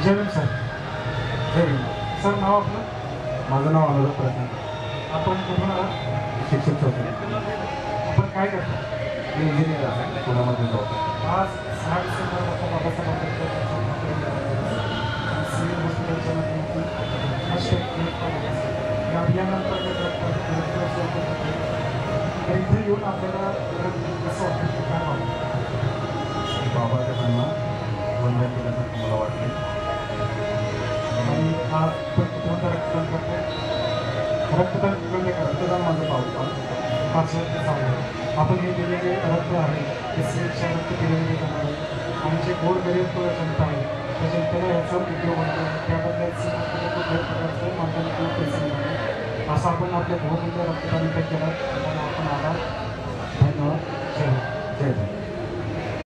जय Bhim sir. जय Bhim. Sir नाव आपलं? माझं नाव अनुराग प्रधान. आपण कुठून आहात? शिक्षक होते. आपण काय करता? मी इंजिनियर आहे, पुण्यामध्ये जातो. आज 6 डिसेंबर डॉक्टर बाबासाहेब आंबेडकर सिव्हिल हॉस्पिटलच्या माध्यमातून या अभियानांतर्गत तर इथे येऊन आपल्याला कसं वाटतं की काय वाटतं? बाबासाहेबांना वंदन केल्यासारखं मला वाटले. आणि आज पण कुठून रक्तदान करतो. रक्तदान म्हणजे काय? रक्तदान माझं पावलं. पाचशे चांगलं आपण हे दिलेले रक्त आहे ते स्वेच्छा रक्त दिलेले जाणार आहे आणि जे गोरगरीब जनता आहे त्या जनतेला ह्याचा उपयोग होणार आहे. त्याबद्दल कुठल्याही प्रकारचं माध्यम पैसे मिळणार असं आपण आपल्या बहुमूल्य रक्तदान केलं. आपण आभार. धन्यवाद. जय हिंद. जय हिंद.